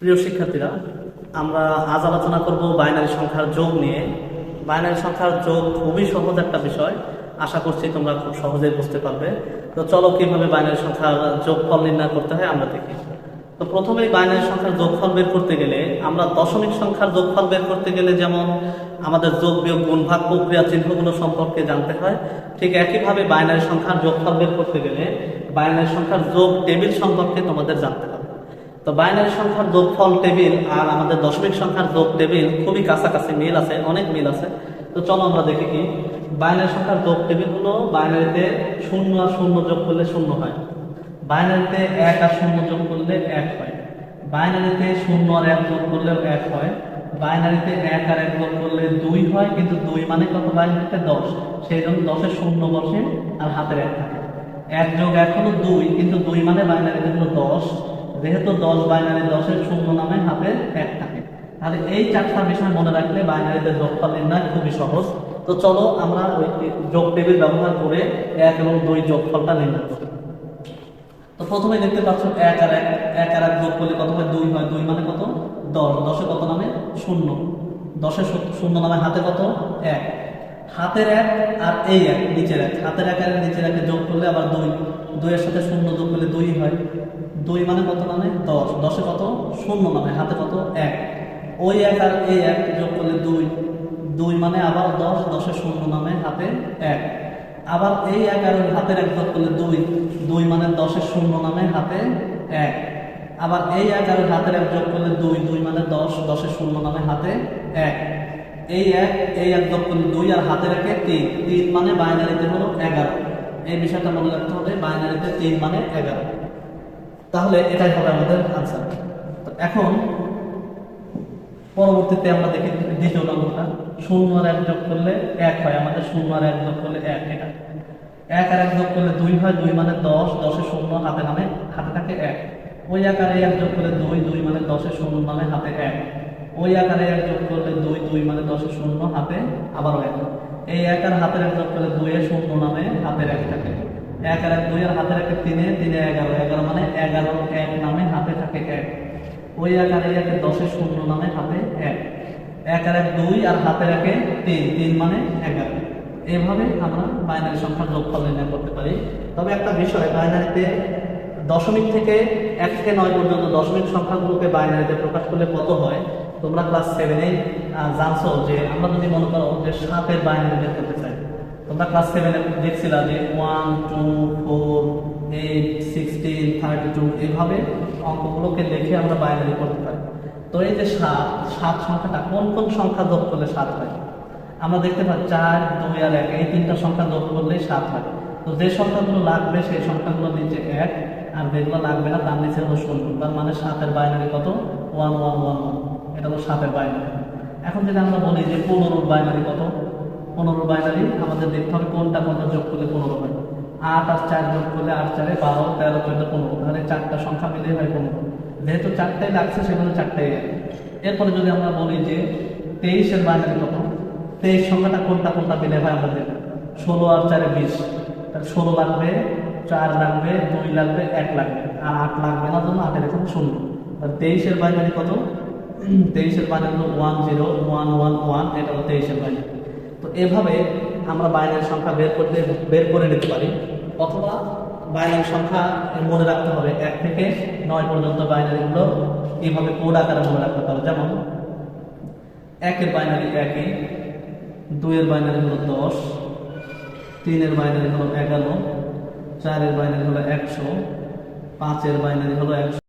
প্রিয় শিক্ষার্থীরা, আমরা আজ আলোচনা করব বাইনারি সংখ্যার যোগ নিয়ে। বাইনারি সংখ্যার যোগ খুবই সহজ একটা বিষয়, আশা করছি তোমরা খুব সহজেই বুঝতে পারবে। তো চলো কিভাবে বাইনারি সংখ্যার যোগফল নির্ণয় করতে হয় আমরা দেখি। তো প্রথমেই বাইনারি সংখ্যার যোগফল বের করতে গেলে আমরা দশমিক সংখ্যার যোগফল বের করতে গেলে যেমন আমাদের যোগ বিয়োগ গুণ ভাগ প্রক্রিয়া চিহ্নগুলো সম্পর্কে জানতে হয়, ঠিক একইভাবে বাইনারি সংখ্যার যোগফল বের করতে গেলে বাইনারি সংখ্যার যোগ টেবিল সম্পর্কে তোমাদের জানতে হবে। তো বাইনারি সংখ্যার যোগফল টেবিল আর আমাদের দশমিক সংখ্যার যোগ টেবিল খুবই কাছাকাছি মিল আছে, অনেক মিল আছে। তো চলো আমরা দেখি কি বাইনারি সংখ্যার যোগ টেবিল হলো বাইনারিতে 0 আর 0 যোগ করলে 0 হয়, বাইনারিতে 1 আর 0 যোগ করলে 1 হয়, বাইনারিতে 0 আর 1 যোগ করলেও 1 হয়, বাইনারিতে 1 আর 1 যোগ করলে 2 হয়, কিন্তু 2 মানে কত বাইনারিতে 10, সেই জন্য 10-এ 0 বসে আর হাতের 1 থাকে। 1 যোগ 1 হলো 2, কিন্তু 2 মানে বাইনারিতে হলো 10, যেহেতু 10 বাইনারি 10-এর 0 নামে হাতে 1 থাকে। তাহলে এই চারটা বিষয় মনে রাখলে বাইনারিতে যোগফল নির্ণয় খুবই সহজ। তো চলো আমরা ওই যোগ টেবিল ব্যবহার করে 1 এবং 2 যোগফলটা নির্ণয় করি। তো প্রথমে দেখতে পাচ্ছ 1 আর 1 যোগ করলে কত হয়? 2 হয়। 2 মানে কত? 10। 10-এ কত নামে? 0। 10-এ 0 নামে হাতে কত? 1। হাতের 1 আর এই 1 নিচের 1, হাতের 1 আর নিচের 1 যোগ করলে আবার 2। 2 এর সাথে 0 যোগ করলে 2 হয়। 2 মানে কত নামে? 10। 10-এ কত? 0 নামে হাতে কত? 1। ওই 1 আর এই 1 যোগ করলে 2। 2 মানে আবার 10। 10-এ 0 নামে হাতে 1। আবার এই 1 আর হাতের 1 যোগ করলে 2। 2 মানে 10-এ 0 নামে হাতে 1। আবার এই 1 আর হাতের 1 যোগ করলে 2। 2 মানে 10। 10-এ 0 নামে হাতে 1। এই 1 যোগ করলে 2 আর হাতের 1-এ 3। 3 মানে বাইনারিতে হলো 11। এই বিষয়টা মনে রাখতে হবে, বাইনারিতে 3 মানে 11। তাহলে এটাই হবে আমাদের আনসার। তো এখন পরবর্তীতে আমরা দেখি দ্বিতীয় নম্বরটা। 0 আর 1 যোগ করলে 1 হয়, আমাদের 0 আর 1 যোগ করলে 1। এটা 1 আর 1 যোগ করলে 2 হয়। 2 মানে 10। 10-এ 0 হাতে নামে হাতে থাকে 1। ওই 1 আর 1 যোগ করলে 2। 2 মানে 10-এ 0 নামে হাতে 1। ওই 1 আর 1 যোগ করলে 2। 2 মানে 10-এ 0 হাতে আবার 1। এই 1 আর হাতের 1 যোগ করলে 2-এ 0 নামে হাতের 1 থাকে। 1 আর 1 2 আর হাতের 1-এ 3-এ 11। 11 মানে 11 1 নামে হাতে থাকে 1। ওই 1 আর 1 10-এ 0 নামে হাতে 1। 1 আর 1 2 আর হাতের 1-এ 3। 3 মানে 11। এইভাবে আমরা বাইনারি সংখ্যার যোগফল নির্ণয় করতে পারি। তবে একটা বিষয়, বাইনারিতে দশমিক থেকে 1 থেকে 9 পর্যন্ত দশমিক সংখ্যাগুলোকে বাইনারিতে প্রকাশ করলে কত হয়, তোমরা ক্লাস 7-এ জানছো যে আমরা যদি মনে করো যে 7-এর বাইনারি বের করতে চাই, তোমরা ক্লাস 7-এ দেখছিলা যে 1 2 4 8 16 32 এইভাবে অঙ্কগুলোকে দেখে আমরা বাইনারি করতে পারি। তো এই যে 7 সংখ্যাটা কোন কোন সংখ্যা যোগ করলে 7 হয়? আমরা দেখতে পাই 4 2 আর 1 এই তিনটা সংখ্যা যোগ করলেই 7 হয়। তো যে সংখ্যাগুলো লাগবে সেই সংখ্যাগুলো নিচে 1, আর যেগুলো লাগবে না তার নিচে হলো 0। তার মানে 7-এর বাইনারি কত? 1 1 1 1। এটা হলো 7-এর বাইনারি। এখন যদি আমরা বলি যে 15-এর বাইনারি কত? 15-এর বাইনারি আমাদের দেখতে হবে কোনটা কোনটা যোগ করলে 15 হয়। 8 আর 4 যোগ করলে 8 4 12 13 14 15। তাহলে চারটা সংখ্যা মিলে হয় 15। যেহেতু চারটাই লাগছে সেখানে চারটাই। এরপরে যদি আমরা বলি যে 23-এর বাইনারি কত? 23 সংখ্যাটা কোনটা কোনটা মিলে হয় আমরা দেখব। 16 আর 4 20। তাহলে 16 লাগবে, 4 লাগবে, 2 লাগবে, 1 লাগবে, আর 8 লাগবে না, জন্য 8-এর এখানে 0। 23-এর বাইনারি কত? 23-এর বাইনারি হলো 1 0 1 1 1। এটা হলো 23-এর বাইনারি। তো এভাবে আমরা বাইনারি সংখ্যা বের করে নিতে পারি। অথবা বাইনারি সংখ্যা মনে রাখতে হবে 1 থেকে 9 পর্যন্ত বাইনারিগুলো এইভাবে কোড আকারে মনে রাখতে পারো। যেমন 1-এর বাইনারি 1, 2-এর বাইনারি হলো 10, 3-এর বাইনারি হলো 11, 4-এর বাইনারি হলো 100, 5-এর বাইনারি হলো 100।